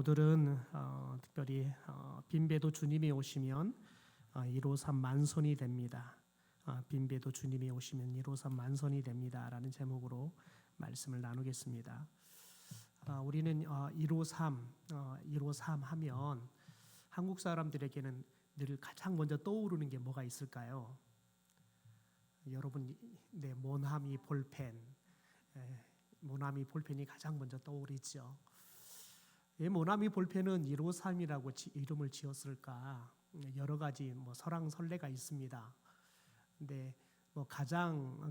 오늘은 특별히 빈배도 주님이 오시면 153 만선이 됩니다. 빈배도 주님이 오시면 153 만선이 됩니다라는 제목으로 말씀을 나누겠습니다. 우리는 153 하면 한국 사람들에게는 늘 가장 먼저 떠오르는 게 뭐가 있을까요? 여러분, 네, 모나미 볼펜, 모나미 볼펜이 가장 먼저 떠오르죠. 모나미 볼펜은 153이라고 이름을 지었을까? 여러 가지 설왕설래가 있습니다. 근데 가장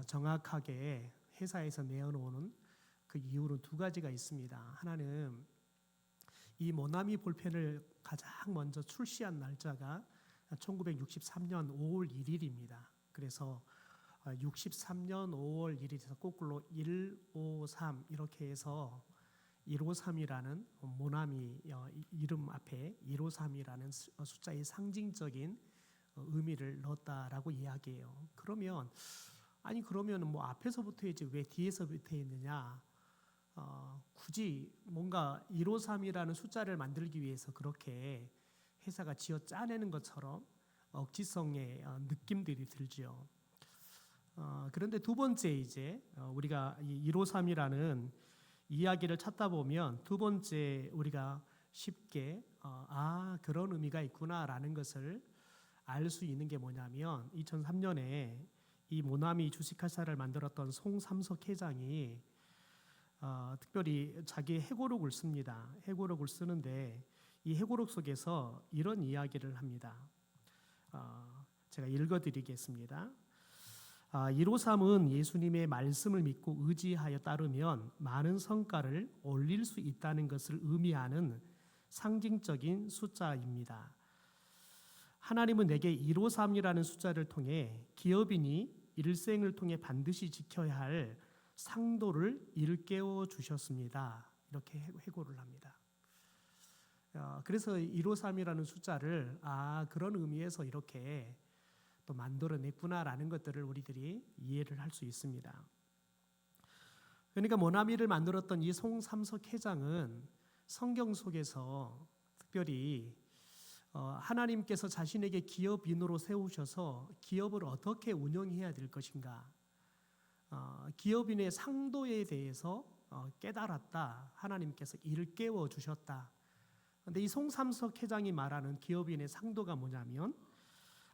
정확하게 회사에서 내어놓는 그 이유는 두 가지가 있습니다. 하나는 이 모나미 볼펜을 가장 먼저 출시한 날짜가 1963년 5월 1일입니다. 그래서 63년 5월 1일에서 거꾸로 153 이렇게 해서 153이라는 모나미 이름 앞에 153이라는 숫자의 상징적인 의미를 넣었다라고 이야기해요. 그러면 앞에서부터 했지 왜 뒤에서부터 했느냐? 굳이 뭔가 153이라는 숫자를 만들기 위해서 그렇게 회사가 지어 짜내는 것처럼 억지성의 느낌들이 들죠. 그런데 두 번째 이제 우리가 이 153이라는 이야기를 찾다 보면 두 번째 우리가 쉽게 그런 의미가 있구나라는 것을 알 수 있는 게 뭐냐면 2003년에 이 모나미 주식회사를 만들었던 송삼석 회장이 특별히 자기 회고록을 씁니다. 회고록을 쓰는데 이 회고록 속에서 이런 이야기를 합니다. 제가 읽어드리겠습니다. 153은 예수님의 말씀을 믿고 의지하여 따르면 많은 성과를 올릴 수 있다는 것을 의미하는 상징적인 숫자입니다. 하나님은 내게 153이라는 숫자를 통해 기업인이 일생을 통해 반드시 지켜야 할 상도를 일깨워 주셨습니다. 이렇게 회고를 합니다. 그래서 153이라는 숫자를 그런 의미에서 이렇게 또 만들어냈구나라는 것들을 우리들이 이해를 할 수 있습니다. 그러니까 모나미를 만들었던 이 송삼석 회장은 성경 속에서 특별히 하나님께서 자신에게 기업인으로 세우셔서 기업을 어떻게 운영해야 될 것인가, 기업인의 상도에 대해서 깨달았다. 하나님께서 일깨워 주셨다. 그런데 이 송삼석 회장이 말하는 기업인의 상도가 뭐냐면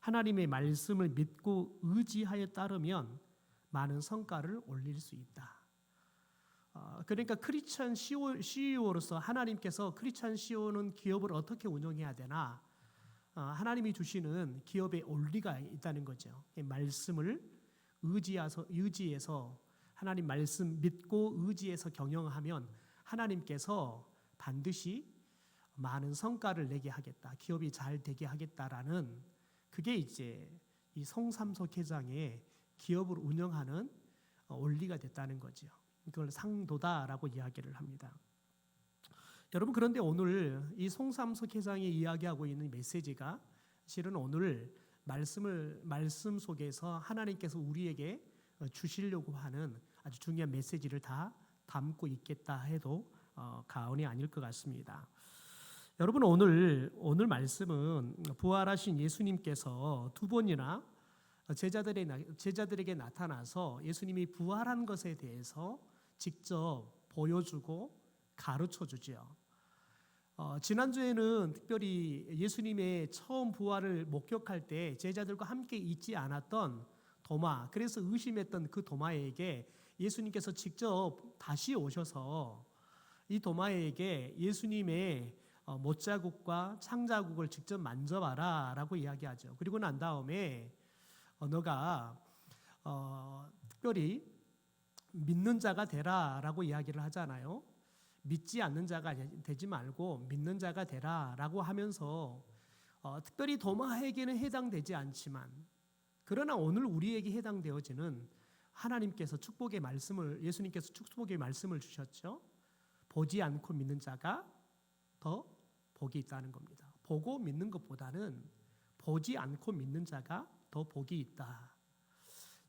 하나님의 말씀을 믿고 의지하여 따르면 많은 성과를 올릴 수 있다. 그러니까 크리스찬 CEO로서 하나님께서 크리스찬 CEO는 기업을 어떻게 운영해야 되나, 하나님이 주시는 기업의 원리가 있다는 거죠. 말씀을 의지해서 하나님 말씀 믿고 의지해서 경영하면 하나님께서 반드시 많은 성과를 내게 하겠다, 기업이 잘 되게 하겠다라는, 그게 이제 이 송삼석 회장의 기업을 운영하는 원리가 됐다는 거죠. 이걸 상도다라고 이야기를 합니다. 여러분, 그런데 오늘 이 송삼석 회장이 이야기하고 있는 메시지가 실은 오늘 말씀 속에서 하나님께서 우리에게 주시려고 하는 아주 중요한 메시지를 다 담고 있겠다 해도 과언이 아닐 것 같습니다. 여러분, 오늘 말씀은 부활하신 예수님께서 두 번이나 제자들에게 나타나서 예수님이 부활한 것에 대해서 직접 보여주고 가르쳐 주죠. 지난주에는 특별히 예수님의 처음 부활을 목격할 때 제자들과 함께 있지 않았던 도마, 그래서 의심했던 그 도마에게 예수님께서 직접 다시 오셔서 이 도마에게 예수님의 못자국과 창자국을 직접 만져봐라 라고 이야기하죠. 그리고 난 다음에 너가 특별히 믿는 자가 되라 라고 이야기를 하잖아요. 믿지 않는 자가 되지 말고 믿는 자가 되라 라고 하면서 특별히 도마에게는 해당되지 않지만, 그러나 오늘 우리에게 해당되어지는 하나님께서 예수님께서 축복의 말씀을 주셨죠. 보지 않고 믿는 자가 더 복이 있다는 겁니다. 보고 믿는 것보다는 보지 않고 믿는 자가 더 복이 있다.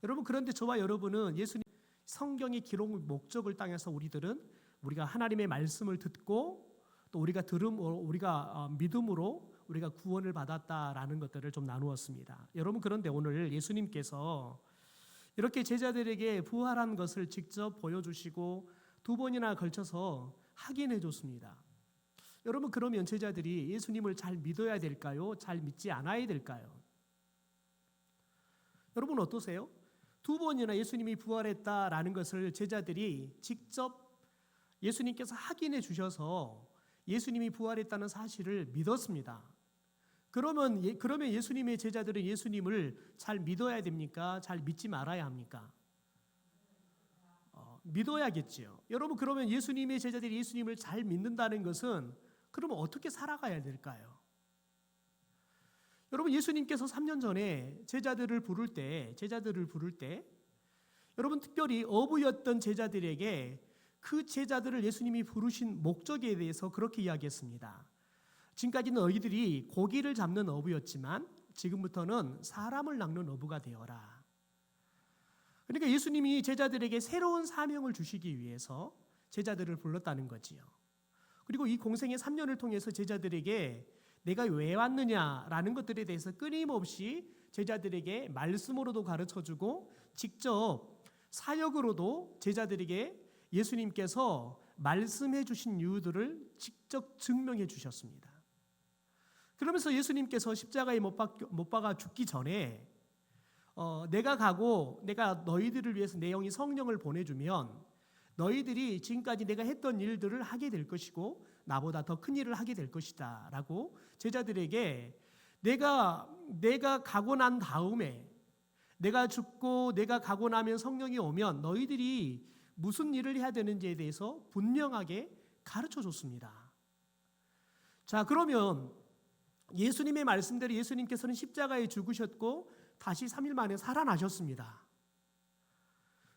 여러분, 그런데 저와 여러분은 예수님 성경의 기록 목적을 따라서 우리들은 우리가 하나님의 말씀을 듣고 또 우리가 믿음으로 우리가 구원을 받았다라는 것들을 좀 나누었습니다. 여러분, 그런데 오늘 예수님께서 이렇게 제자들에게 부활한 것을 직접 보여주시고 두 번이나 걸쳐서 확인해 줬습니다. 여러분, 그러면 제자들이 예수님을 잘 믿어야 될까요? 잘 믿지 않아야 될까요? 여러분 어떠세요? 두 번이나 예수님이 부활했다라는 것을 제자들이 직접 예수님께서 확인해 주셔서 예수님이 부활했다는 사실을 믿었습니다. 그러면 예수님의 제자들은 예수님을 잘 믿어야 됩니까? 잘 믿지 말아야 합니까? 믿어야겠지요. 여러분, 그러면 예수님의 제자들이 예수님을 잘 믿는다는 것은 그러면 어떻게 살아가야 될까요? 여러분, 예수님께서 3년 전에 제자들을 부를 때 여러분, 특별히 어부였던 제자들에게 그 제자들을 예수님이 부르신 목적에 대해서 그렇게 이야기했습니다. 지금까지는 너희들이 고기를 잡는 어부였지만 지금부터는 사람을 낚는 어부가 되어라. 그러니까 예수님이 제자들에게 새로운 사명을 주시기 위해서 제자들을 불렀다는 거지요. 그리고 이 공생의 3년을 통해서 제자들에게 내가 왜 왔느냐라는 것들에 대해서 끊임없이 제자들에게 말씀으로도 가르쳐주고 직접 사역으로도 제자들에게 예수님께서 말씀해 주신 이유들을 직접 증명해 주셨습니다. 그러면서 예수님께서 십자가에 못 박아 죽기 전에 내가 가고 내가 너희들을 위해서 내 영이 성령을 보내주면 너희들이 지금까지 내가 했던 일들을 하게 될 것이고 나보다 더 큰 일을 하게 될 것이다 라고 제자들에게 내가 가고 난 다음에 내가 죽고 내가 가고 나면 성령이 오면 너희들이 무슨 일을 해야 되는지에 대해서 분명하게 가르쳐 줬습니다. 자, 그러면 예수님의 말씀대로 예수님께서는 십자가에 죽으셨고 다시 3일 만에 살아나셨습니다.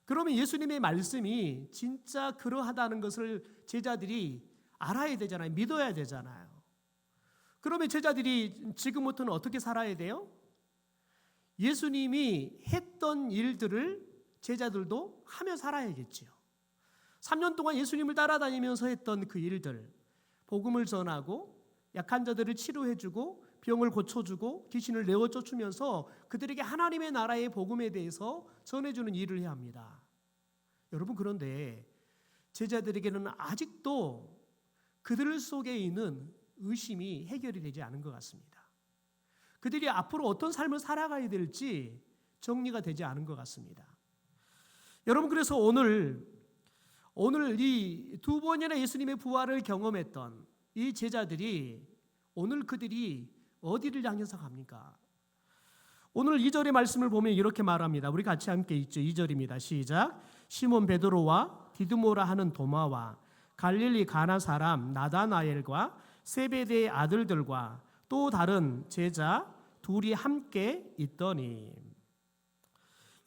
그러면 예수님의 말씀이 진짜 그러하다는 것을 제자들이 알아야 되잖아요. 믿어야 되잖아요. 그러면 제자들이 지금부터는 어떻게 살아야 돼요? 예수님이 했던 일들을 제자들도 하며 살아야겠지요. 3년 동안 예수님을 따라다니면서 했던 그 일들, 복음을 전하고 약한 자들을 치료해주고 병을 고쳐주고 귀신을 내어 쫓으면서 그들에게 하나님의 나라의 복음에 대해서 전해주는 일을 해야 합니다. 여러분, 그런데 제자들에게는 아직도 그들 속에 있는 의심이 해결이 되지 않은 것 같습니다. 그들이 앞으로 어떤 삶을 살아가야 될지 정리가 되지 않은 것 같습니다. 여러분, 그래서 오늘 이 두 번이나 예수님의 부활을 경험했던 이 제자들이 오늘 그들이 어디를 향해서 갑니까? 오늘 2절의 말씀을 보면 이렇게 말합니다. 우리 같이 함께 읽죠. 2절입니다. 시작. 시몬 베드로와 디두모라 하는 도마와 갈릴리 가나 사람 나다나엘과 세베대의 아들들과 또 다른 제자 둘이 함께 있더니.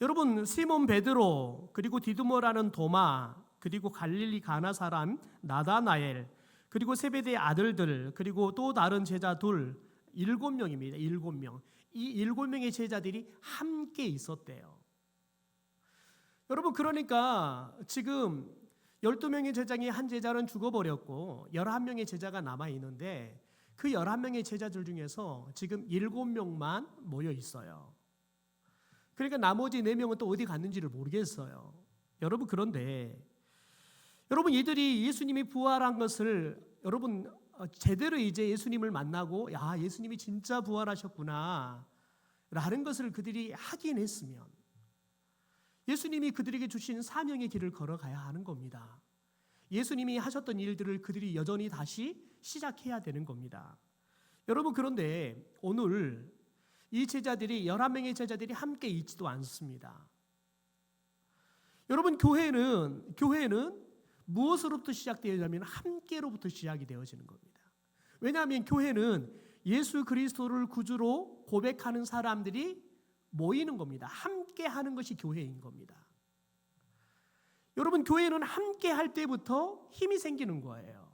여러분, 시몬 베드로 그리고 디두모라는 도마 그리고 갈릴리 가나 사람 나다나엘 그리고 세베대의 아들들 그리고 또 다른 제자 둘 7명입니다. 7명. 이 7명의 제자들이 함께 있었대요. 여러분, 그러니까 지금 12명의 제자의 한 제자는 죽어버렸고 11명의 제자가 남아있는데 그 11명의 제자들 중에서 지금 7명만 모여 있어요. 그러니까 나머지 4명은 또 어디 갔는지를 모르겠어요. 여러분, 그런데 여러분, 이들이 예수님이 부활한 것을 여러분 제대로 이제 예수님을 만나고 야, 예수님이 진짜 부활하셨구나 라는 것을 그들이 확인했으면 예수님이 그들에게 주신 사명의 길을 걸어가야 하는 겁니다. 예수님이 하셨던 일들을 그들이 여전히 다시 시작해야 되는 겁니다. 여러분, 그런데 오늘 이 제자들이 11명의 제자들이 함께 있지도 않습니다. 여러분, 교회는 무엇으로부터 시작되어지냐면 함께로부터 시작이 되어지는 겁니다. 왜냐하면 교회는 예수 그리스도를 구주로 고백하는 사람들이 모이는 겁니다. 함께 하는 것이 교회인 겁니다. 여러분, 교회는 함께 할 때부터 힘이 생기는 거예요.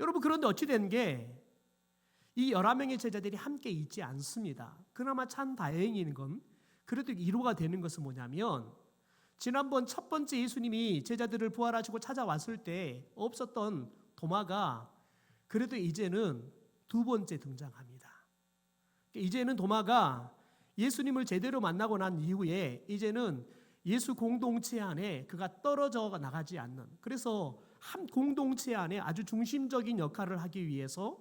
여러분, 그런데 어찌 된 게 이 11명의 제자들이 함께 있지 않습니다. 그나마 참 다행인 건 그래도 위로가 되는 것은 뭐냐면 지난번 첫 번째 예수님이 제자들을 부활하시고 찾아왔을 때 없었던 도마가 그래도 이제는 두 번째 등장합니다. 이제는 도마가 예수님을 제대로 만나고 난 이후에 이제는 예수 공동체 안에 그가 떨어져 나가지 않는, 그래서 한 공동체 안에 아주 중심적인 역할을 하기 위해서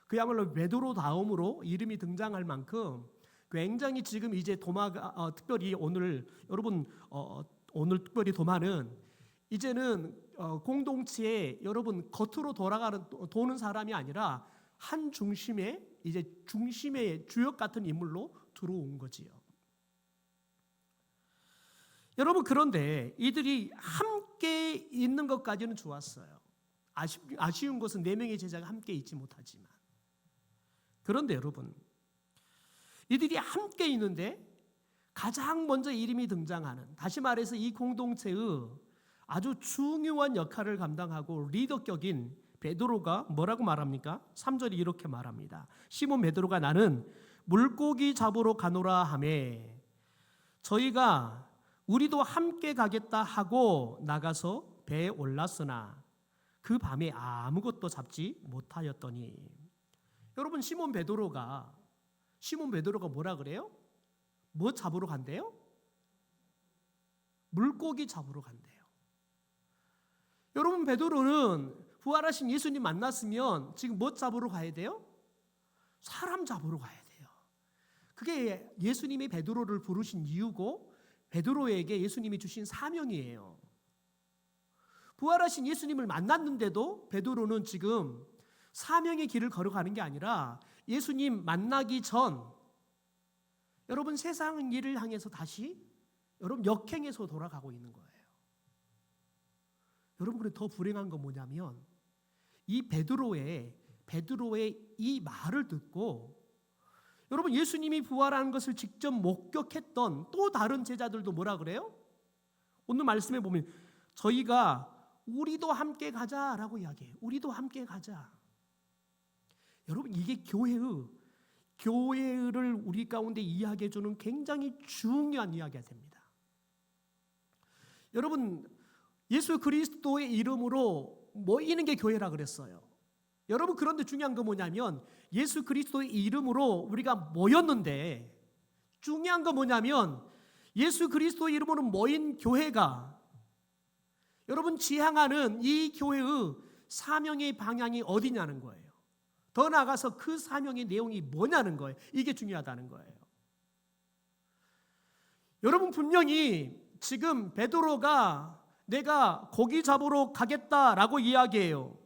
그야말로 베드로 다음으로 이름이 등장할 만큼 굉장히 지금 이제 도마가 특별히 오늘 여러분 오늘 특별히 도마는 이제는 공동체에 여러분 겉으로 도는 사람이 아니라 한 중심에 이제 중심의 주역 같은 인물로 들어온 거지요. 여러분 그런데 이들이 함께 있는 것까지는 좋았어요. 아쉬운 것은 4명의 제자가 함께 있지 못하지만, 그런데 여러분 이들이 함께 있는데 가장 먼저 이름이 등장하는, 다시 말해서 이 공동체의 아주 중요한 역할을 감당하고 리더격인 베드로가 뭐라고 말합니까? 3절이 이렇게 말합니다. 시몬 베드로가 나는 물고기 잡으러 가노라 하매 저희가 우리도 함께 가겠다 하고 나가서 배에 올랐으나 그 밤에 아무것도 잡지 못하였더니. 여러분 시몬 베드로가 뭐라 그래요? 뭐 잡으러 간대요? 물고기 잡으러 간대요. 여러분 베드로는 부활하신 예수님 만났으면 지금 뭐 잡으러 가야 돼요? 사람 잡으러 가야 돼요. 그게 예수님이 베드로를 부르신 이유고 베드로에게 예수님이 주신 사명이에요. 부활하신 예수님을 만났는데도 베드로는 지금 사명의 길을 걸어가는 게 아니라 예수님 만나기 전 여러분 세상 일을 향해서 다시 여러분 역행해서 돌아가고 있는 거예요. 여러분 그런데 더 불행한 건 뭐냐면 이 베드로의 이 말을 듣고 여러분 예수님이 부활하는 것을 직접 목격했던 또 다른 제자들도 뭐라 그래요? 오늘 말씀에 보면 저희가 우리도 함께 가자라고 이야기해요. 우리도 함께 가자. 여러분 이게 교회를 우리 가운데 이야기해 주는 굉장히 중요한 이야기가 됩니다. 여러분 예수 그리스도의 이름으로 모이는 게 교회라 그랬어요. 여러분 그런데 중요한 건 뭐냐면 예수 그리스도의 이름으로 우리가 모였는데 중요한 건 뭐냐면 예수 그리스도의 이름으로 모인 교회가 여러분 지향하는 이 교회의 사명의 방향이 어디냐는 거예요. 더 나아가서 그 사명의 내용이 뭐냐는 거예요. 이게 중요하다는 거예요. 여러분 분명히 지금 베드로가 내가 고기 잡으러 가겠다라고 이야기해요.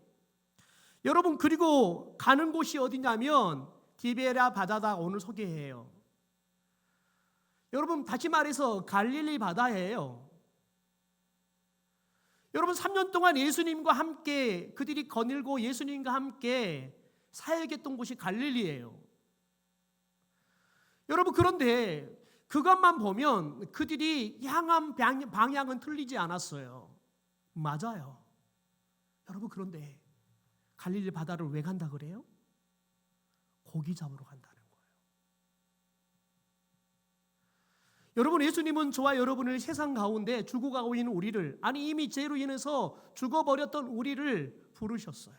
여러분 그리고 가는 곳이 어디냐면 디베랴 바다다 오늘 소개해요. 여러분 다시 말해서 갈릴리 바다예요. 여러분 3년 동안 예수님과 함께 그들이 거닐고 예수님과 함께 사역했던 곳이 갈릴리예요. 여러분 그런데 그것만 보면 그들이 향한 방향은 틀리지 않았어요. 맞아요. 여러분 그런데 갈릴리 바다를 왜 간다 그래요? 고기 잡으러 간다는 거예요. 여러분 예수님은 저와 여러분을 세상 가운데 죽어가고 있는 우리를, 아니 이미 죄로 인해서 죽어버렸던 우리를 부르셨어요.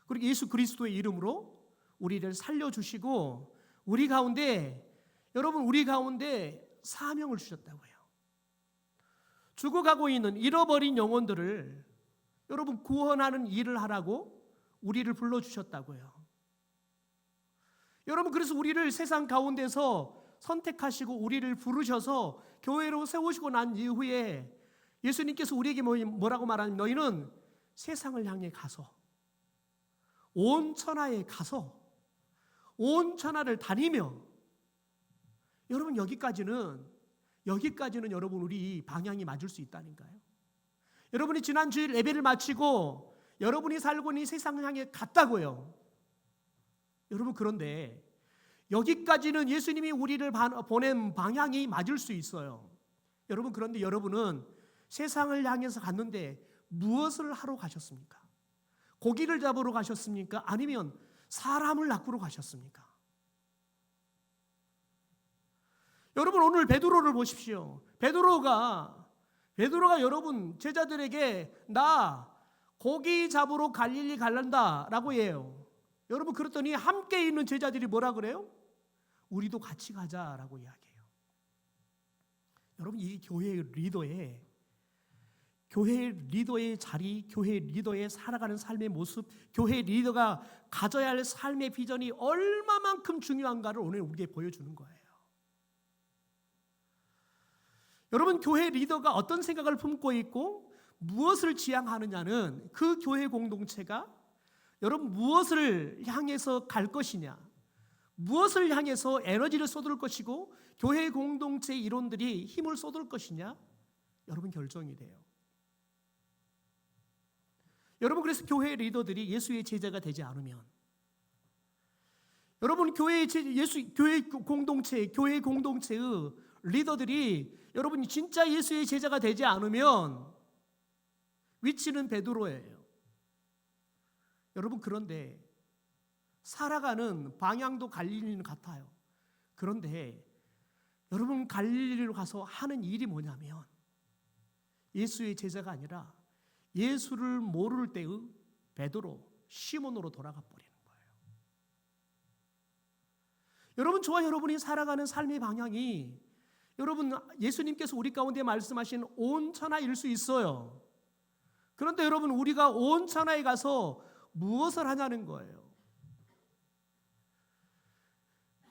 그리고 예수 그리스도의 이름으로 우리를 살려주시고 우리 가운데 사명을 주셨다고요. 죽어가고 있는 잃어버린 영혼들을 여러분 구원하는 일을 하라고 우리를 불러주셨다고요. 여러분 그래서 우리를 세상 가운데서 선택하시고 우리를 부르셔서 교회로 세우시고 난 이후에 예수님께서 우리에게 뭐라고 말하냐면 너희는 세상을 향해 가서 온 천하에 가서 온 천하를 다니며, 여러분 여기까지는 여러분 우리 방향이 맞을 수 있다니까요. 여러분이 지난 주일 예배를 마치고 여러분이 살고 있는 세상을 향해 갔다고요. 여러분 그런데 여기까지는 예수님이 우리를 보낸 방향이 맞을 수 있어요. 여러분 그런데 여러분은 세상을 향해서 갔는데 무엇을 하러 가셨습니까? 고기를 잡으러 가셨습니까? 아니면 사람을 낚으러 가셨습니까? 여러분 오늘 베드로를 보십시오. 베드로가 여러분 제자들에게 나 고기 잡으러 갈릴리 갈란다라고 해요. 여러분 그랬더니 함께 있는 제자들이 뭐라 그래요? 우리도 같이 가자라고 이야기해요. 여러분 이 교회의 리더의 자리, 교회 리더의 살아가는 삶의 모습, 교회 리더가 가져야 할 삶의 비전이 얼마만큼 중요한가를 오늘 우리에게 보여주는 거예요. 여러분 교회 리더가 어떤 생각을 품고 있고 무엇을 지향하느냐는 그 교회 공동체가 여러분 무엇을 향해서 갈 것이냐, 무엇을 향해서 에너지를 쏟을 것이고 교회 공동체의 이론들이 힘을 쏟을 것이냐, 여러분 결정이 돼요. 여러분 그래서 교회 리더들이 예수의 제자가 되지 않으면, 여러분 교회 공동체의 리더들이 여러분이 진짜 예수의 제자가 되지 않으면 위치는 베드로예요. 여러분 그런데 살아가는 방향도 갈릴리는 같아요. 그런데 여러분 갈릴리로 가서 하는 일이 뭐냐면 예수의 제자가 아니라 예수를 모를 때의 베드로, 시몬으로 돌아가 버리는 거예요. 여러분 저와 여러분이 살아가는 삶의 방향이 여러분 예수님께서 우리 가운데 말씀하신 온 천하일 수 있어요. 그런데 여러분 우리가 온 천하에 가서 무엇을 하냐는 거예요.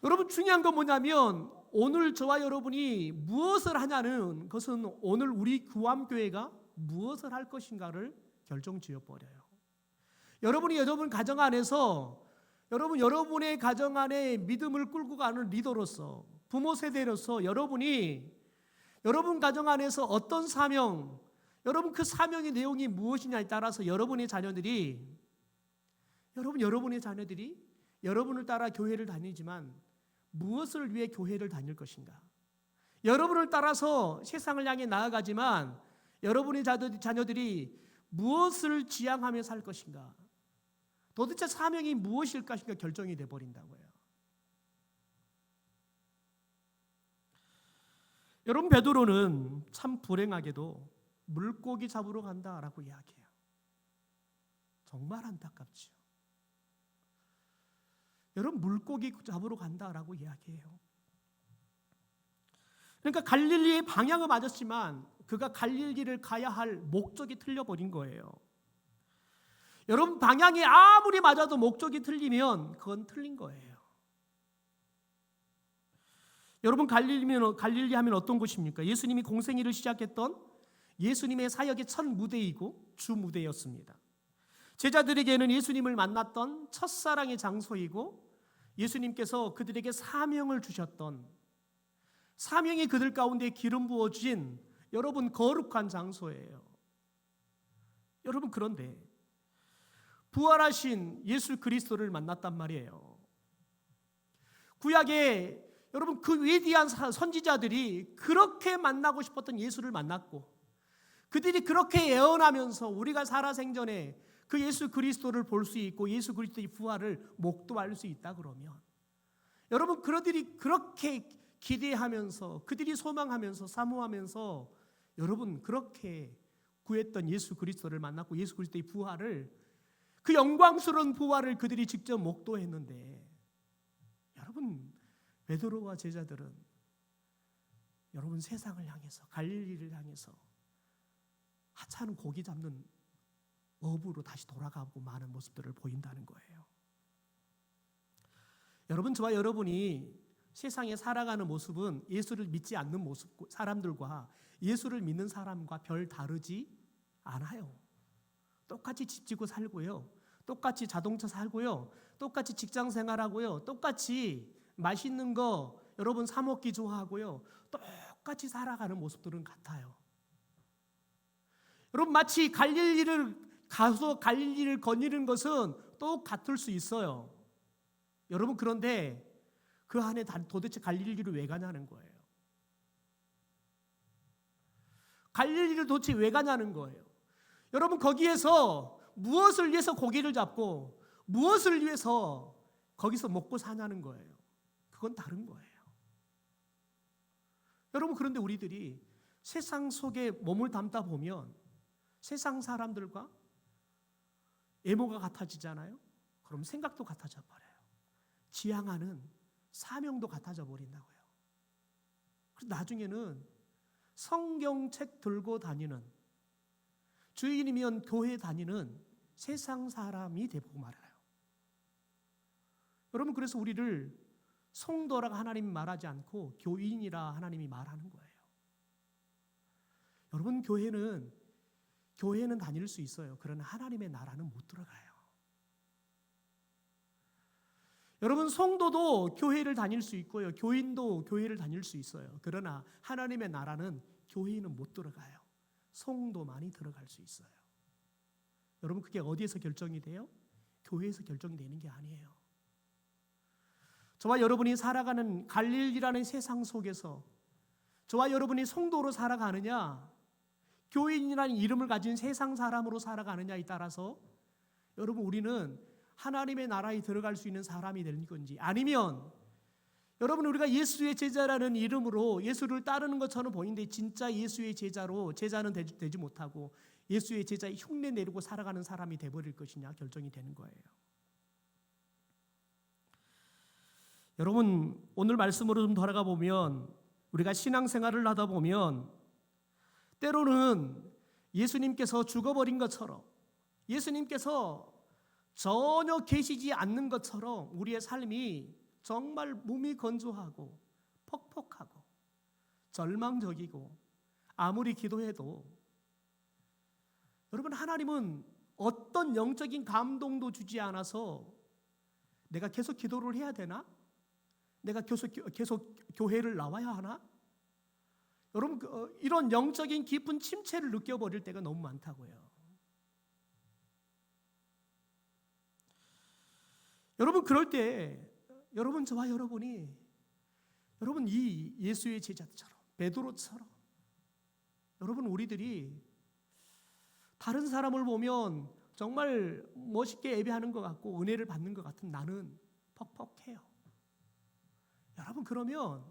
여러분 중요한 건 뭐냐면 오늘 저와 여러분이 무엇을 하냐는 것은 오늘 우리 구암교회가 무엇을 할 것인가를 결정지어버려요. 여러분이 여러분 가정 안에서 여러분의 가정 안에 믿음을 끌고 가는 리더로서, 부모 세대로서 여러분이 여러분 가정 안에서 어떤 사명, 여러분 그 사명의 내용이 무엇이냐에 따라서 여러분의 자녀들이 여러분을 따라 교회를 다니지만 무엇을 위해 교회를 다닐 것인가? 여러분을 따라서 세상을 향해 나아가지만 여러분의 자녀들이 무엇을 지향하며 살 것인가? 도대체 사명이 무엇일 것인가 결정이 돼버린다고요. 여러분 베드로는 참 불행하게도 물고기 잡으러 간다라고 이야기해요. 정말 안타깝죠. 여러분 물고기 잡으러 간다라고 이야기해요. 그러니까 갈릴리의 방향은 맞았지만 그가 갈릴리를 가야 할 목적이 틀려버린 거예요. 여러분 방향이 아무리 맞아도 목적이 틀리면 그건 틀린 거예요. 여러분 갈릴리 하면 어떤 곳입니까? 예수님이 공생애를 시작했던 예수님의 사역의 첫 무대이고 주 무대였습니다. 제자들에게는 예수님을 만났던 첫사랑의 장소이고 예수님께서 그들에게 사명을 주셨던, 사명이 그들 가운데 기름 부어진 여러분 거룩한 장소예요. 여러분 그런데 부활하신 예수 그리스도를 만났단 말이에요. 구약에 여러분 그 위대한 선지자들이 그렇게 만나고 싶었던 예수를 만났고 그들이 그렇게 예언하면서 우리가 살아생전에 그 예수 그리스도를 볼 수 있고 예수 그리스도의 부활을 목도할 수 있다 그러면 여러분 그들이 그렇게 기대하면서 그들이 소망하면서 사모하면서 여러분 그렇게 구했던 예수 그리스도를 만났고 예수 그리스도의 부활을, 그 영광스러운 부활을 그들이 직접 목도했는데 여러분 베드로와 제자들은 여러분 세상을 향해서 갈릴리를 향해서 하찮은 고기 잡는 어부로 다시 돌아가고 마는 모습들을 보인다는 거예요. 여러분 저와 여러분이 세상에 살아가는 모습은 예수를 믿지 않는 모습 사람들과 예수를 믿는 사람과 별 다르지 않아요. 똑같이 집 짓고 살고요. 똑같이 자동차 살고요. 똑같이 직장 생활하고요. 똑같이 맛있는 거 여러분 사 먹기 좋아하고요. 똑같이 살아가는 모습들은 같아요. 여러분 마치 갈릴리를 가서 갈릴리를 거니는 것은 똑같을 수 있어요. 여러분 그런데 그 안에 도대체 갈릴리를 왜 가냐는 거예요. 갈릴리를 도대체 왜 가냐는 거예요. 여러분 거기에서 무엇을 위해서 고기를 잡고 무엇을 위해서 거기서 먹고 사냐는 거예요. 그건 다른 거예요. 여러분 그런데 우리들이 세상 속에 몸을 담다 보면 세상 사람들과 외모가 같아지잖아요. 그럼 생각도 같아져 버려요. 지향하는 사명도 같아져 버린다고요. 그래서 나중에는 성경책 들고 다니는, 주일이면 교회 다니는 세상 사람이 되고 말아요. 여러분, 그래서 우리를 성도라고 하나님이 말하지 않고 교인이라 하나님이 말하는 거예요. 여러분, 교회는 다닐 수 있어요. 그러나 하나님의 나라는 못 들어가요. 여러분, 성도도 교회를 다닐 수 있고요. 교인도 교회를 다닐 수 있어요. 그러나 하나님의 나라는 교회는 못 들어가요. 성도만이 들어갈 수 있어요. 여러분, 그게 어디에서 결정이 돼요? 교회에서 결정이 되는 게 아니에요. 저와 여러분이 살아가는 갈릴리라는 세상 속에서 저와 여러분이 성도로 살아가느냐, 교인이라는 이름을 가진 세상 사람으로 살아가느냐에 따라서 여러분, 우리는 하나님의 나라에 들어갈 수 있는 사람이 되는 건지, 아니면 여러분, 우리가 예수의 제자라는 이름으로 예수를 따르는 것처럼 보이는데 진짜 예수의 제자로 제자는 되지 못하고 예수의 제자의 흉내 내리고 살아가는 사람이 되어버릴 것이냐 결정이 되는 거예요. 여러분, 오늘 말씀으로 좀 돌아가 보면 우리가 신앙생활을 하다 보면 때로는 예수님께서 죽어버린 것처럼, 예수님께서 전혀 계시지 않는 것처럼 우리의 삶이 정말 몸이 건조하고 퍽퍽하고 절망적이고, 아무리 기도해도 여러분, 하나님은 어떤 영적인 감동도 주지 않아서 내가 계속 기도를 해야 되나? 내가 계속 교회를 나와야 하나? 여러분, 이런 영적인 깊은 침체를 느껴버릴 때가 너무 많다고요. 여러분, 그럴 때 여러분, 저와 여러분이 여러분 이 예수의 제자처럼, 베드로처럼, 여러분 우리들이 다른 사람을 보면 정말 멋있게 예배하는 것 같고 은혜를 받는 것 같은 나는 퍽퍽해요. 여러분, 그러면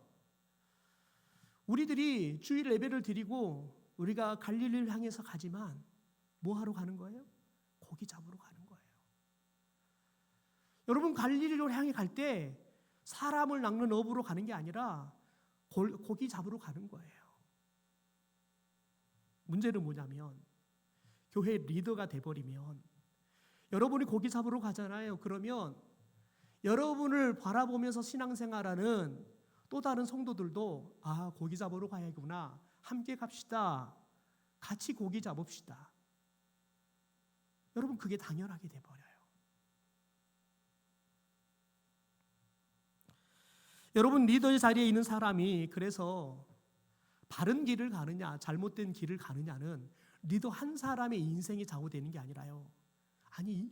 우리들이 주일 예배를 드리고 우리가 갈릴리를 향해서 가지만 뭐 하러 가는 거예요? 고기 잡으러 가는 거예요. 여러분, 갈릴리를 향해 갈 때 사람을 낚는 어부로 가는 게 아니라 고기 잡으러 가는 거예요. 문제는 뭐냐면 교회 리더가 돼버리면, 여러분이 고기 잡으러 가잖아요. 그러면 여러분을 바라보면서 신앙생활하는 또 다른 성도들도 고기 잡으러 가야구나, 함께 갑시다, 같이 고기 잡읍시다. 여러분, 그게 당연하게 돼버려요. 여러분, 리더의 자리에 있는 사람이 그래서 바른 길을 가느냐 잘못된 길을 가느냐는 리더 한 사람의 인생이 좌우되는 게 아니라요,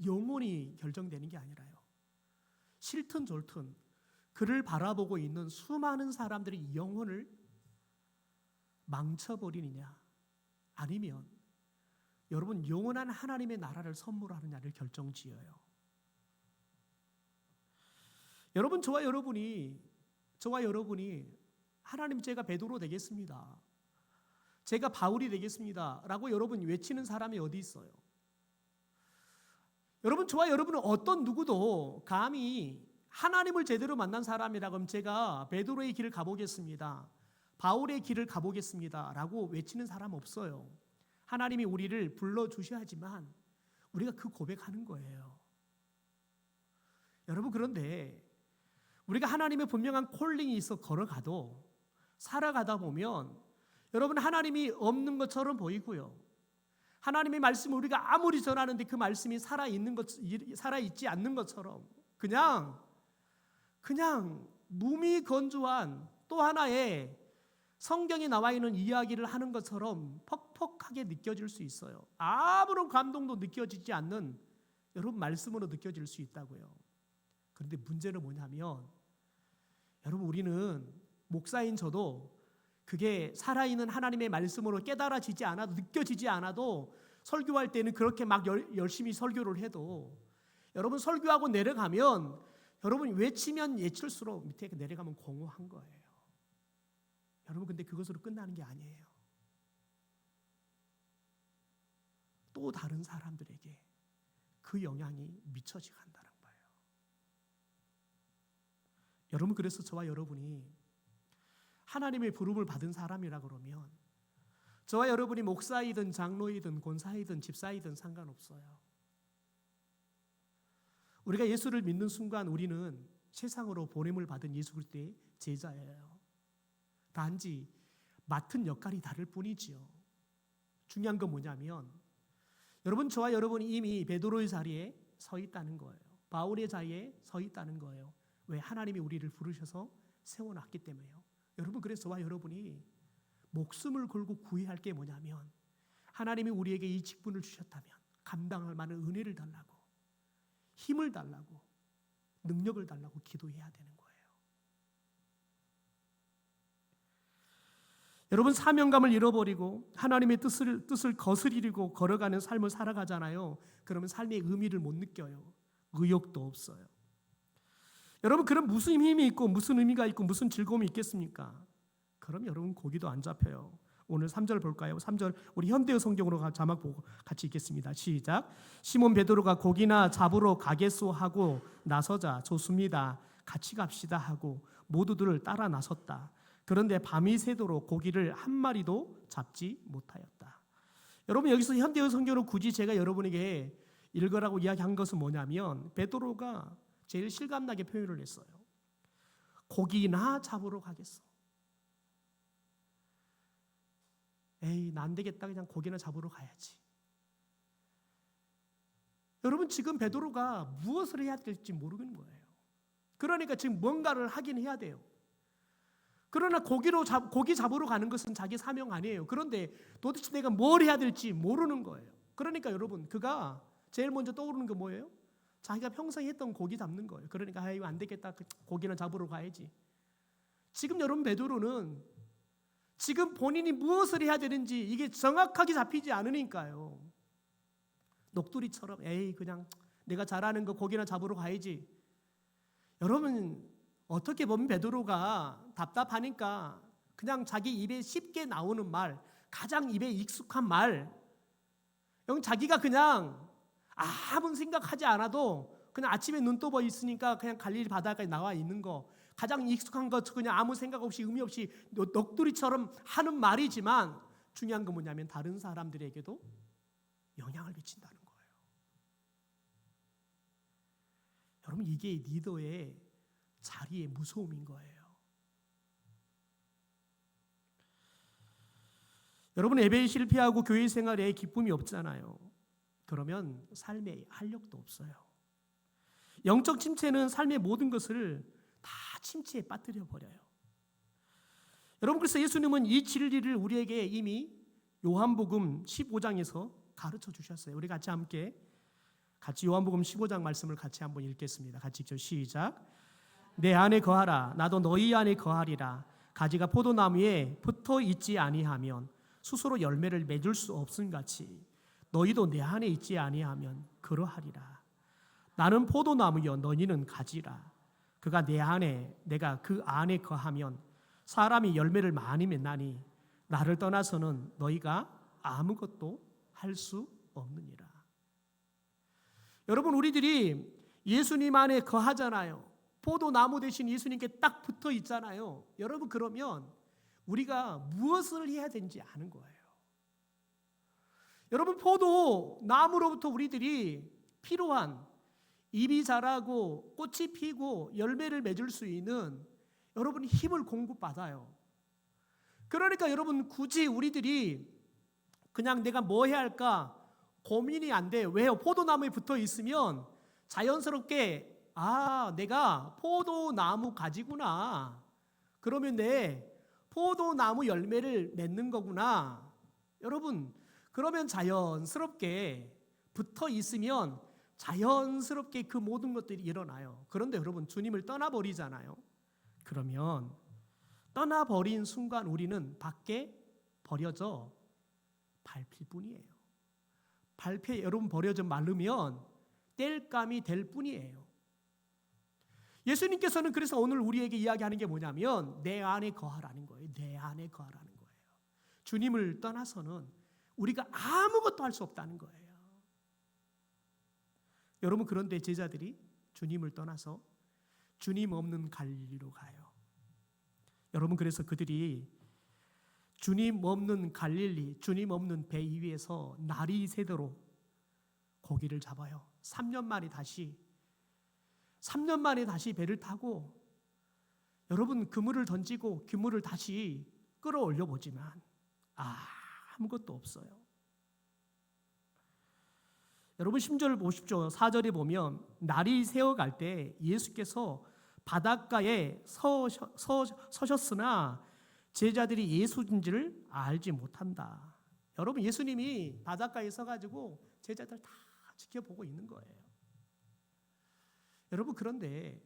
영혼이 결정되는 게 아니라요, 싫든 좋든 그를 바라보고 있는 수많은 사람들의 영혼을 망쳐버리느냐, 아니면 여러분 영원한 하나님의 나라를 선물하느냐를 결정지어요. 여러분, 저와 여러분이 하나님, 제가 베드로 되겠습니다, 제가 바울이 되겠습니다 라고 여러분 외치는 사람이 어디 있어요? 여러분, 저와 여러분은 어떤 누구도 감히 하나님을 제대로 만난 사람이라고 하면 제가 베드로의 길을 가보겠습니다, 바울의 길을 가보겠습니다 라고 외치는 사람 없어요. 하나님이 우리를 불러주셔야지만 우리가 그 고백하는 거예요. 여러분, 그런데 우리가 하나님의 분명한 콜링이 있어 걸어가도 살아가다 보면 여러분, 하나님이 없는 것처럼 보이고요, 하나님의 말씀을 우리가 아무리 전하는데 그 말씀이 살아있지 않는 것처럼 그냥 몸이 건조한 또 하나의 성경에 나와 있는 이야기를 하는 것처럼 퍽퍽하게 느껴질 수 있어요. 아무런 감동도 느껴지지 않는 여러분 말씀으로 느껴질 수 있다고요. 그런데 문제는 뭐냐면 여러분, 우리는 목사인 저도 그게 살아있는 하나님의 말씀으로 깨달아지지 않아도, 느껴지지 않아도 설교할 때는 그렇게 막 열심히 설교를 해도 여러분 설교하고 내려가면 여러분 외치면 외칠수록 밑에 내려가면 공허한 거예요. 여러분, 근데 그것으로 끝나는 게 아니에요. 또 다른 사람들에게 그 영향이 미쳐지 간다는 거예요. 여러분, 그래서 저와 여러분이 하나님의 부름을 받은 사람이라 그러면 저와 여러분이 목사이든 장로이든 권사이든 집사이든 상관없어요. 우리가 예수를 믿는 순간 우리는 세상으로 보냄을 받은 예수 그리스도의 제자예요. 단지 맡은 역할이 다를 뿐이지요. 중요한 건 뭐냐면 여러분, 저와 여러분이 이미 베드로의 자리에 서 있다는 거예요. 바울의 자리에 서 있다는 거예요. 왜? 하나님이 우리를 부르셔서 세워놨기 때문에요. 여러분, 그래서 저와 여러분이 목숨을 걸고 구해야 할 게 뭐냐면 하나님이 우리에게 이 직분을 주셨다면 감당할 만한 은혜를 달라고, 힘을 달라고, 능력을 달라고 기도해야 되는 거예요. 여러분, 사명감을 잃어버리고 하나님의 뜻을 거스리고 걸어가는 삶을 살아가잖아요. 그러면 삶의 의미를 못 느껴요. 의욕도 없어요. 여러분, 그럼 무슨 힘이 있고 무슨 의미가 있고 무슨 즐거움이 있겠습니까? 그럼 여러분 고기도 안 잡혀요. 오늘 3절 볼까요? 3절 우리 현대어 성경으로 자막 보고 같이 읽겠습니다. 시작. 시몬 베드로가 고기나 잡으러 가겠소 하고 나서자 좋습니다. 같이 갑시다 하고 모두들 따라 나섰다. 그런데 밤이 새도록 고기를 한 마리도 잡지 못하였다. 여러분, 여기서 현대어 성경으로 굳이 제가 여러분에게 읽으라고 이야기한 것은 뭐냐면 베드로가 제일 실감나게 표현을 했어요. 고기나 잡으러 가겠어. 에이, 나 안 되겠다. 그냥 고기나 잡으러 가야지. 여러분, 지금 베드로가 무엇을 해야 될지 모르는 거예요. 그러니까 지금 뭔가를 하긴 해야 돼요. 그러나 고기 잡으러 가는 것은 자기 사명 아니에요. 그런데 도대체 내가 뭘 해야 될지 모르는 거예요. 그러니까 여러분, 그가 제일 먼저 떠오르는 게 뭐예요? 자기가 평생 했던 고기 잡는 거예요. 그러니까 이거 안 되겠다. 고기나 잡으러 가야지. 지금 여러분, 베드로는 지금 본인이 무엇을 해야 되는지 이게 정확하게 잡히지 않으니까요. 녹두리처럼 에이, 그냥 내가 잘하는 거 고기나 잡으러 가야지. 여러분, 어떻게 보면 베드로가 답답하니까 그냥 자기 입에 쉽게 나오는 말, 가장 입에 익숙한 말, 자기가 그냥 아무 생각하지 않아도 그냥 아침에 눈 떠 있으니까 그냥 갈릴리 바다까지 나와 있는 거, 가장 익숙한 것, 그냥 아무 생각 없이 의미 없이 넋두리처럼 하는 말이지만 중요한 건 뭐냐면 다른 사람들에게도 영향을 미친다는 거예요. 여러분, 이게 리더의 자리의 무서움인 거예요. 여러분, 예배에 실패하고 교회 생활에 기쁨이 없잖아요. 그러면 삶에 활력도 없어요. 영적 침체는 삶의 모든 것을 다 침체에 빠뜨려 버려요. 여러분, 그래서 예수님은 이 진리를 우리에게 이미 요한복음 15장에서 가르쳐 주셨어요. 우리 같이 함께 요한복음 15장 말씀을 같이 한번 읽겠습니다. 같이 읽죠. 시작. 내 안에 거하라. 나도 너희 안에 거하리라. 가지가 포도나무에 붙어 있지 아니하면 스스로 열매를 맺을 수 없음같이 너희도 내 안에 있지 아니하면 그러하리라. 나는 포도나무여 너희는 가지라. 그가 내 안에 내가 그 안에 거하면 사람이 열매를 많이 맺나니 나를 떠나서는 너희가 아무것도 할 수 없느니라. 여러분, 우리들이 예수님 안에 거하잖아요. 포도나무 대신 예수님께 딱 붙어 있잖아요. 여러분, 그러면 우리가 무엇을 해야 되는지 아는 거예요. 여러분, 포도나무로부터 우리들이 필요한 잎이 자라고 꽃이 피고 열매를 맺을 수 있는 여러분 힘을 공급받아요. 그러니까 여러분, 굳이 우리들이 그냥 내가 뭐 해야 할까 고민이 안 돼요. 왜요? 포도나무에 붙어 있으면 자연스럽게 내가 포도나무 가지구나. 그러면 내 포도나무 열매를 맺는 거구나. 여러분, 그러면 자연스럽게 붙어 있으면 자연스럽게 그 모든 것들이 일어나요. 그런데 여러분, 주님을 떠나버리잖아요. 그러면 떠나버린 순간 우리는 밖에 버려져 밟힐 뿐이에요. 밟혀 여러분 버려져 마르면 땔감이 될 뿐이에요. 예수님께서는 그래서 오늘 우리에게 이야기하는 게 뭐냐면 내 안에 거하라는 거예요. 내 안에 거하라는 거예요. 주님을 떠나서는 우리가 아무것도 할 수 없다는 거예요. 여러분, 그런데 제자들이 주님을 떠나서 주님 없는 갈릴리로 가요. 여러분, 그래서 그들이 주님 없는 갈릴리, 주님 없는 배 위에서 날이 새도록 고기를 잡아요. 3년 만에 다시 배를 타고 여러분, 그물을 던지고 그물을 다시 끌어올려 보지만 아무것도 없어요. 여러분, 10절을 보십시오. 4절에 보면 날이 새어갈 때 예수께서 바닷가에 서셨으나 제자들이 예수인지를 알지 못한다. 여러분, 예수님이 바닷가에 서가지고 제자들 다 지켜보고 있는 거예요. 여러분, 그런데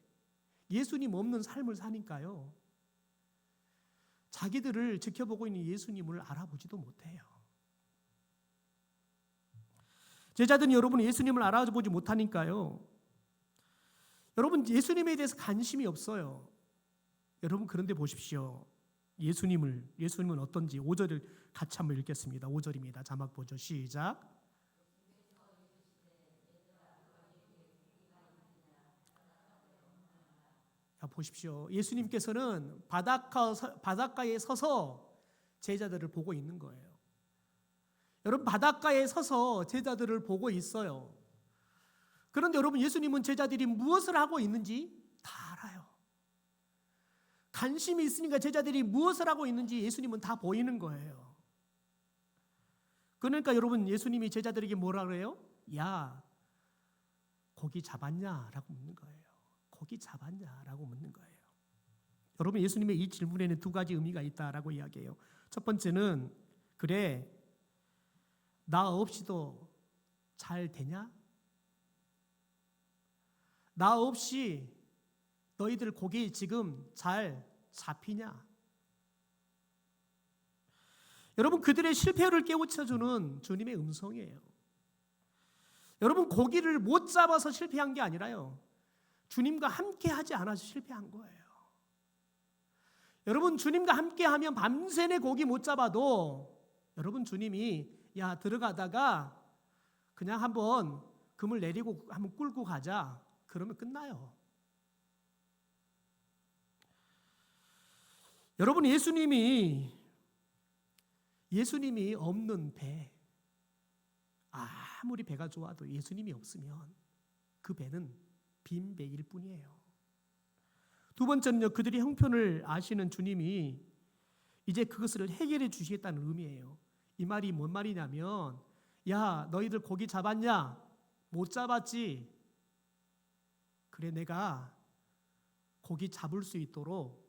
예수님 없는 삶을 사니까요, 자기들을 지켜보고 있는 예수님을 알아보지도 못해요. 제자들은 여러분 예수님을 알아보지 못하니까요, 여러분 예수님에 대해서 관심이 없어요. 여러분, 그런데 보십시오. 예수님은 어떤지 5절을 같이 한번 읽겠습니다. 5절입니다. 자막 보죠. 시작. 자, 보십시오. 예수님께서는 바닷가에 서서 제자들을 보고 있는 거예요. 여러분, 바닷가에 서서 제자들을 보고 있어요. 그런데 여러분, 예수님은 제자들이 무엇을 하고 있는지 다 알아요. 관심이 있으니까 제자들이 무엇을 하고 있는지 예수님은 다 보이는 거예요. 그러니까 여러분, 예수님이 제자들에게 뭐라 그래요? 야, 고기 잡았냐? 라고 묻는 거예요. 고기 잡았냐? 라고 묻는 거예요. 여러분, 예수님의 이 질문에는 두 가지 의미가 있다라고 이야기해요. 첫 번째는, 그래, 나 없이도 잘 되냐? 나 없이 너희들 고기 지금 잘 잡히냐? 여러분, 그들의 실패를 깨우쳐주는 주님의 음성이에요. 여러분, 고기를 못 잡아서 실패한 게 아니라요, 주님과 함께 하지 않아서 실패한 거예요. 여러분, 주님과 함께 하면 밤새내 고기 못 잡아도 여러분, 주님이 야, 들어가다가 그냥 한번 금을 내리고 한번 끌고 가자, 그러면 끝나요. 여러분, 예수님이 없는 배, 아무리 배가 좋아도 예수님이 없으면 그 배는 빈 배일 뿐이에요. 두 번째는요, 그들이 형편을 아시는 주님이 이제 그것을 해결해 주시겠다는 의미예요. 이 말이 뭔 말이냐면, 야, 너희들 고기 잡았냐? 못 잡았지? 그래, 내가 고기 잡을 수 있도록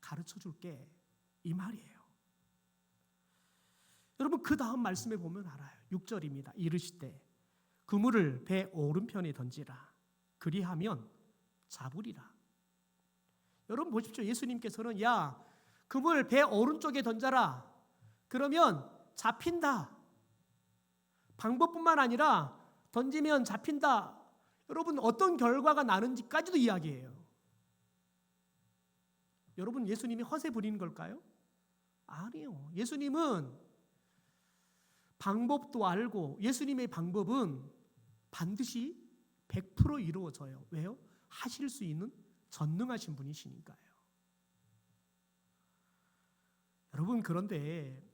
가르쳐 줄게, 이 말이에요. 여러분, 그 다음 말씀에 보면 알아요. 6절입니다. 이르시되 그물을 배 오른편에 던지라. 그리하면 잡으리라. 여러분 보십시오. 예수님께서는 야, 그물 배 오른쪽에 던져라. 그러면 잡힌다. 방법뿐만 아니라 던지면 잡힌다. 여러분, 어떤 결과가 나는지까지도 이야기해요. 여러분, 예수님이 허세 부리는 걸까요? 아니요. 예수님은 방법도 알고, 예수님의 방법은 반드시 100% 이루어져요. 왜요? 하실 수 있는 전능하신 분이시니까요. 여러분, 그런데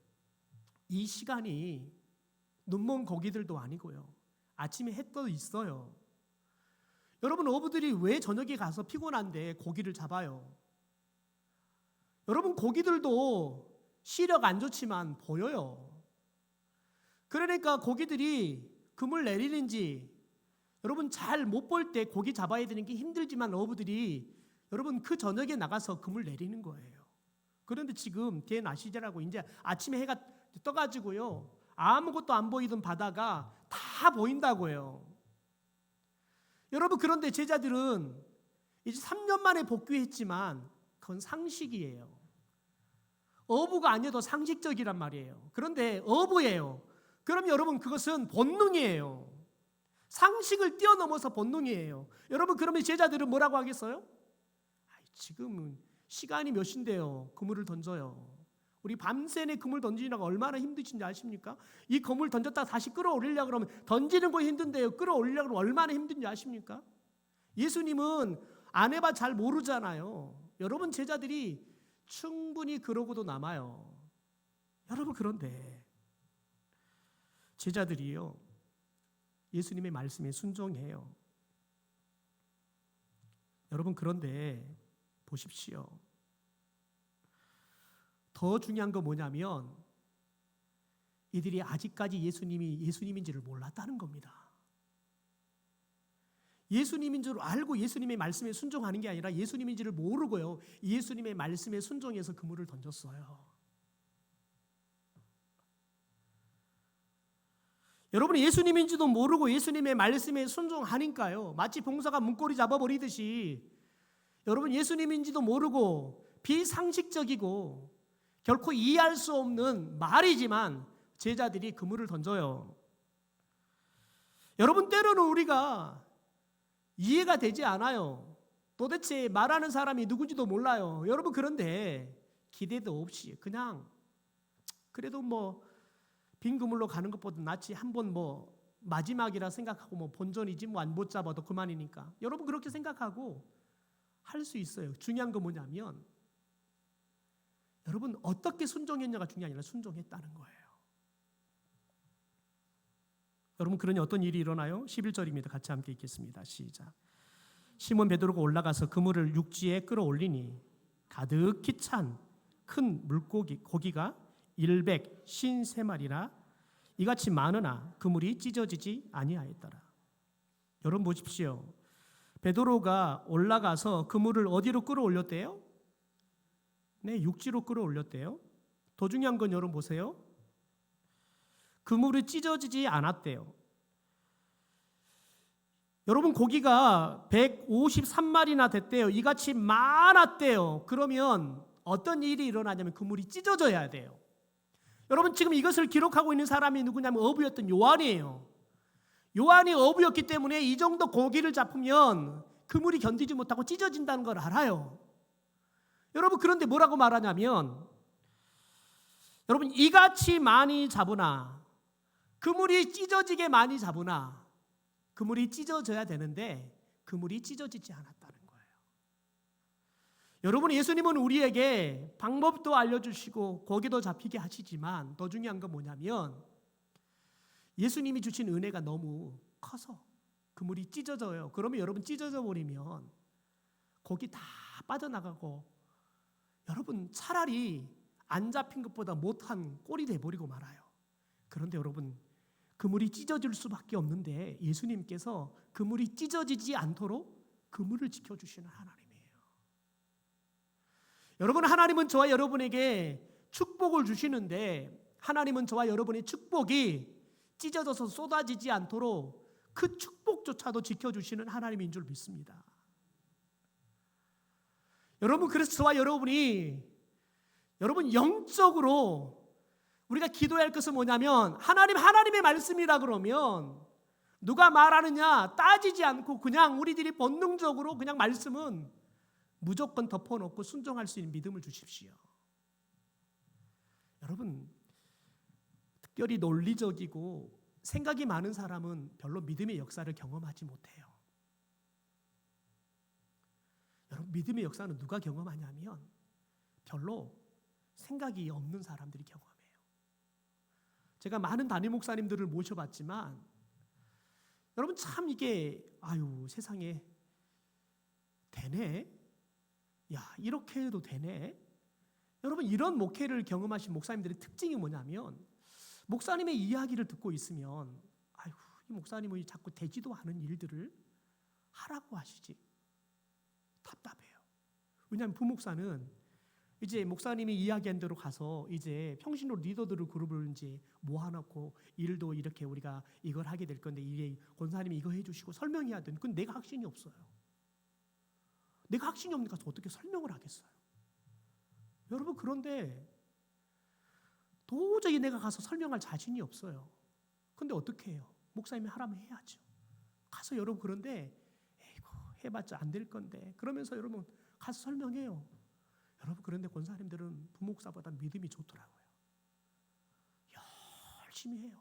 이 시간이 눈먼 고기들도 아니고요, 아침에 해 떠 있어요. 여러분, 어부들이 왜 저녁에 가서 피곤한데 고기를 잡아요? 여러분, 고기들도 시력 안 좋지만 보여요. 그러니까 고기들이 그물 내리는지 여러분 잘 못 볼 때 고기 잡아야 되는 게 힘들지만 어부들이 여러분 그 저녁에 나가서 그물 내리는 거예요. 그런데 지금 대낮이라고 이제 아침에 해가 떠가지고요, 아무것도 안 보이던 바다가 다 보인다고요. 여러분, 그런데 제자들은 이제 3년 만에 복귀했지만 그건 상식이에요. 어부가 아니어도 상식적이란 말이에요. 그런데 어부예요. 그럼 여러분, 그것은 본능이에요. 상식을 뛰어넘어서 본능이에요. 여러분, 그러면 제자들은 뭐라고 하겠어요? 지금은 시간이 몇 시인데요, 그물을 던져요. 우리 밤새내 그물 던지느라고 얼마나 힘드신지 아십니까? 이 그물 던졌다가 다시 끌어올리려고 그러면 던지는 거 힘든데요. 끌어올리려고 그러면 얼마나 힘든지 아십니까? 예수님은 안 해봐 잘 모르잖아요. 여러분 제자들이 충분히 그러고도 남아요. 여러분 그런데 제자들이요. 예수님의 말씀에 순종해요. 여러분 그런데 보십시오. 더 중요한 건 뭐냐면 이들이 아직까지 예수님이 예수님인지를 몰랐다는 겁니다. 예수님인 줄 알고 예수님의 말씀에 순종하는 게 아니라 예수님인지를 모르고요. 예수님의 말씀에 순종해서 그물을 던졌어요. 여러분 예수님인지도 모르고 예수님의 말씀에 순종하니까요. 마치 봉사가 문고리 잡아버리듯이 여러분 예수님인지도 모르고 비상식적이고 결코 이해할 수 없는 말이지만 제자들이 그물을 던져요. 여러분 때로는 우리가 이해가 되지 않아요. 도대체 말하는 사람이 누군지도 몰라요. 여러분 그런데 기대도 없이 그냥 그래도 빈 그물로 가는 것보다 낫지 한번 마지막이라 생각하고 본전이지 안 못 잡아도 그만이니까 여러분 그렇게 생각하고 할 수 있어요. 중요한 건 뭐냐면 여러분 어떻게 순종했냐가 중요한 게 아니라 순종했다는 거예요. 여러분 그러니 어떤 일이 일어나요? 11절입니다. 같이 함께 읽겠습니다. 시작. 시몬 베드로가 올라가서 그물을 육지에 끌어올리니 가득히 찬 큰 고기가 153마리나 이같이 많으나 그물이 찢어지지 아니하였더라. 여러분 보십시오. 베드로가 올라가서 그물을 어디로 끌어올렸대요? 네, 육지로 끌어올렸대요. 더 중요한 건 여러분 보세요. 그물이 찢어지지 않았대요. 여러분 고기가 153마리나 됐대요. 이같이 많았대요. 그러면 어떤 일이 일어나냐면 그물이 찢어져야 돼요. 여러분 지금 이것을 기록하고 있는 사람이 누구냐면 어부였던 요한이에요. 요한이 어부였기 때문에 이 정도 고기를 잡으면 그물이 견디지 못하고 찢어진다는 걸 알아요. 여러분 그런데 뭐라고 말하냐면 여러분 이같이 많이 잡으나 그물이 찢어지게 많이 잡으나 그물이 찢어져야 되는데 그물이 찢어지지 않았다는 거예요. 여러분 예수님은 우리에게 방법도 알려주시고 고기도 잡히게 하시지만 더 중요한 건 뭐냐면 예수님이 주신 은혜가 너무 커서 그물이 찢어져요. 그러면 여러분 찢어져 버리면 고기 다 빠져나가고 여러분 차라리 안 잡힌 것보다 못한 꼴이 돼버리고 말아요. 그런데 여러분 그물이 찢어질 수밖에 없는데 예수님께서 그물이 찢어지지 않도록 그물을 지켜주시는 하나님이에요. 여러분 하나님은 저와 여러분에게 축복을 주시는데 하나님은 저와 여러분의 축복이 찢어져서 쏟아지지 않도록 그 축복조차도 지켜주시는 하나님인 줄 믿습니다. 여러분 그래서 저와 여러분이 여러분 영적으로 우리가 기도해야 할 것은 뭐냐면 하나님의 말씀이라 그러면 누가 말하느냐 따지지 않고 그냥 우리들이 본능적으로 그냥 말씀은 무조건 덮어놓고 순종할 수 있는 믿음을 주십시오. 여러분 특별히 논리적이고 생각이 많은 사람은 별로 믿음의 역사를 경험하지 못해요. 여러분 믿음의 역사는 누가 경험하냐면 별로 생각이 없는 사람들이 경험해요. 제가 많은 담임 목사님들을 모셔봤지만 여러분 참 이게 세상에 되네? 야 이렇게 해도 되네? 여러분 이런 목회를 경험하신 목사님들의 특징이 뭐냐면 목사님의 이야기를 듣고 있으면 이 목사님은 자꾸 되지도 않은 일들을 하라고 하시지 답답해요. 왜냐하면 부목사는 이제 목사님이 이야기한 대로 가서 이제 평신도 리더들을 그룹을 이제 모아놓고 일도 이렇게 우리가 이걸 하게 될 건데 이게 권사님이 이거 해주시고 설명해야 되는. 근데 내가 확신이 없어요. 내가 확신이 없으니까 어떻게 설명을 하겠어요? 여러분 그런데 도저히 내가 가서 설명할 자신이 없어요. 근데 어떻게 해요? 목사님이 하라면 해야죠. 가서 여러분 그런데 에이구 해봤자 안 될 건데 그러면서 여러분 가서 설명해요. 여러분, 그런데 권사님들은 부목사보다 믿음이 좋더라고요. 열심히 해요.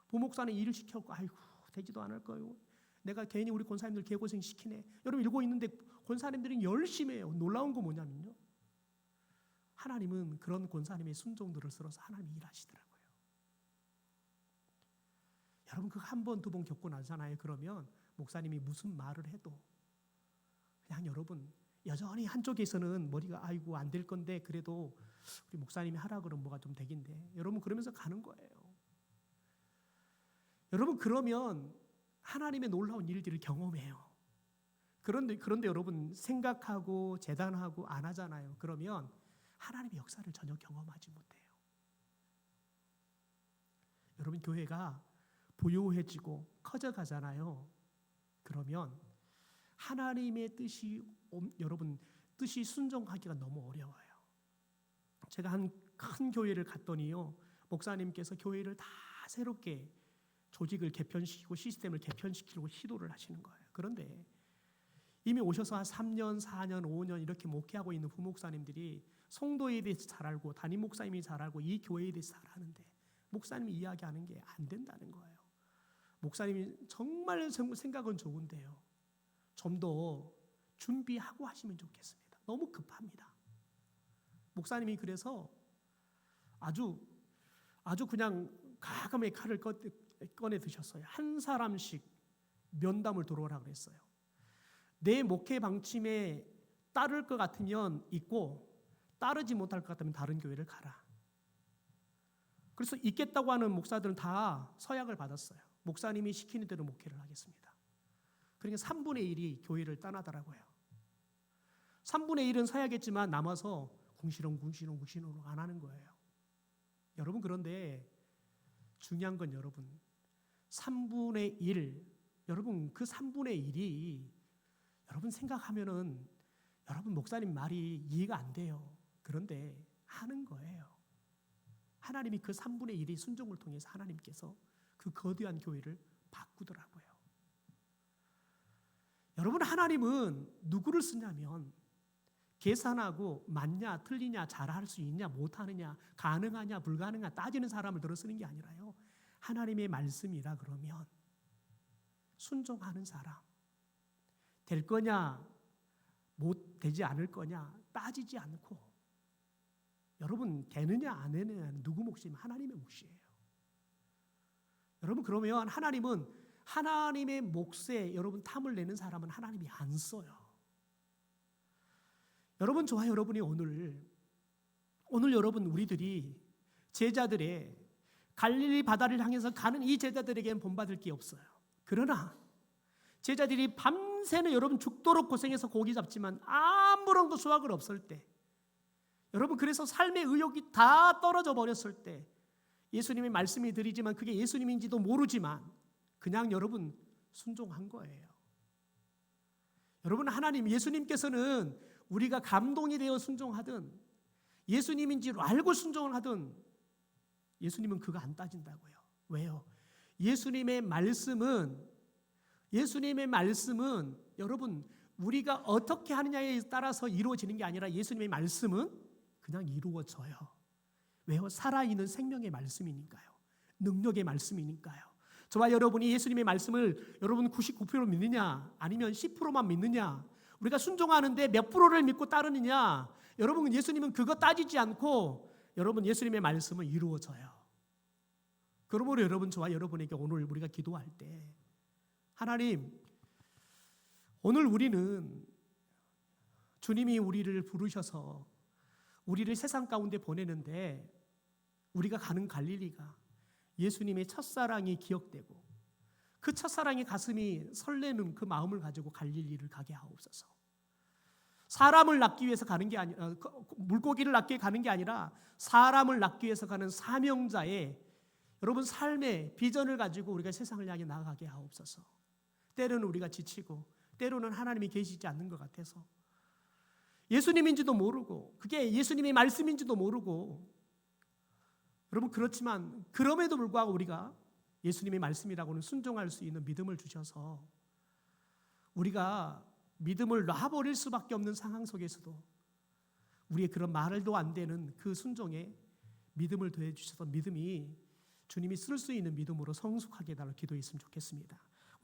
부목사는 일을 시켜고 아이고 되지도 않을 거예요. 내가 괜히 우리 권사님들 개고생 시키네. 여러분 읽고 있는데 권사님들이 열심히 해요. 놀라운 거 뭐냐면요, 하나님은 그런 권사님의 순종들을 들어서 하나님이 일하시더라고요. 여러분, 그거 한 번, 두 번 겪고 나잖아요. 그러면 목사님이 무슨 말을 해도 그냥 여러분 여전히 한쪽에서는 머리가 아이고 안 될 건데 그래도 우리 목사님이 하라 그러면 뭐가 좀 되긴데, 여러분 그러면서 가는 거예요. 여러분, 그러면 하나님의 놀라운 일들을 경험해요. 그런데 여러분 생각하고 재단하고 안 하잖아요. 그러면 하나님의 역사를 전혀 경험하지 못해요. 여러분, 교회가 부요해지고 커져가잖아요. 그러면 하나님의 뜻이 여러분 뜻이 순종하기가 너무 어려워요. 제가 한 큰 교회를 갔더니요, 목사님께서 교회를 다 새롭게 조직을 개편시키고 시스템을 개편시키려고 시도를 하시는 거예요. 그런데 이미 오셔서 한 3년, 4년, 5년 이렇게 목회하고 있는 부목사님들이 성도에 대해서 잘 알고 담임 목사님이 잘 알고 이 교회에 대해서 잘 아는데 목사님이 이야기하는 게 안 된다는 거예요. 목사님이 정말 생각은 좋은데요, 좀 더 준비하고 하시면 좋겠습니다. 너무 급합니다. 목사님이 그래서 아주 그냥 가감의 칼을 꺼내 드셨어요. 한 사람씩 면담을 들어오라고 그랬어요. 내 목회 방침에 따를 것 같으면 있고 따르지 못할 것 같으면 다른 교회를 가라. 그래서 있겠다고 하는 목사들은 다 서약을 받았어요. 목사님이 시키는 대로 목회를 하겠습니다. 그러니까 3분의 1이 교회를 떠나더라고요. 3분의 1은 서약했지만 남아서 궁시렁 안 하는 거예요. 여러분, 그런데 중요한 건 여러분 3분의 1, 여러분 그 3분의 1이 여러분 생각하면은 여러분 목사님 말이 이해가 안 돼요. 그런데 하는 거예요. 하나님이 그 3분의 1의 순종을 통해서 하나님께서 그 거대한 교회를 바꾸더라고요. 여러분, 하나님은 누구를 쓰냐면 계산하고 맞냐 틀리냐 잘할 수 있냐 못하느냐 가능하냐 불가능하냐 따지는 사람을 들어 쓰는 게 아니라요, 하나님의 말씀이라 그러면 순종하는 사람, 될 거냐 못 되지 않을 거냐 따지지 않고, 여러분 되느냐 안 되느냐는 누구 몫이면 하나님의 몫이에요. 여러분, 그러면 하나님은 하나님의 몫에 여러분 탐을 내는 사람은 하나님이 안 써요. 여러분, 저와 여러분이 오늘 여러분 우리들이 제자들의 갈릴리 바다를 향해서 가는 이 제자들에게는 본받을 게 없어요. 그러나 제자들이 밤새는 여러분 죽도록 고생해서 고기 잡지만 아무런 수확을 없을 때, 여러분 그래서 삶의 의욕이 다 떨어져 버렸을 때 예수님의 말씀이 드리지만 그게 예수님인지도 모르지만 그냥 여러분 순종한 거예요. 여러분, 하나님 예수님께서는 우리가 감동이 되어 순종하든 예수님인지 알고 순종을 하든 예수님은 그거 안 따진다고요. 왜요? 예수님의 말씀은 여러분 우리가 어떻게 하느냐에 따라서 이루어지는 게 아니라 예수님의 말씀은 그냥 이루어져요. 왜요? 살아있는 생명의 말씀이니까요. 능력의 말씀이니까요. 저와 여러분이 예수님의 말씀을 여러분 99% 믿느냐 아니면 10%만 믿느냐, 우리가 순종하는데 몇 프로를 믿고 따르느냐, 여러분 예수님은 그거 따지지 않고 여러분 예수님의 말씀은 이루어져요. 그러므로 여러분, 저와 여러분에게 오늘 우리가 기도할 때 하나님, 오늘 우리는 주님이 우리를 부르셔서 우리를 세상 가운데 보내는데 우리가 가는 갈릴리가 예수님의 첫사랑이 기억되고 그 첫사랑의 가슴이 설레는 그 마음을 가지고 갈릴리를 가게 하옵소서. 사람을 낳기 위해서 가는 게 아니라, 물고기를 낳기 위해 가는 게 아니라 사람을 낳기 위해서 가는 사명자의 여러분 삶의 비전을 가지고 우리가 세상을 향해 나아가게 하옵소서. 때로는 우리가 지치고 때로는 하나님이 계시지 않는 것 같아서 예수님인지도 모르고 그게 예수님의 말씀인지도 모르고, 여러분 그렇지만 그럼에도 불구하고 우리가 예수님의 말씀이라고는 순종할 수 있는 믿음을 주셔서 우리가 믿음을 놔버릴 수밖에 없는 상황 속에서도 우리의 그런 말도 안 되는 그 순종에 믿음을 더해 주셔서 믿음이 주님이 쓸 수 있는 믿음으로 성숙하게 해달라고 기도했으면 좋겠습니다.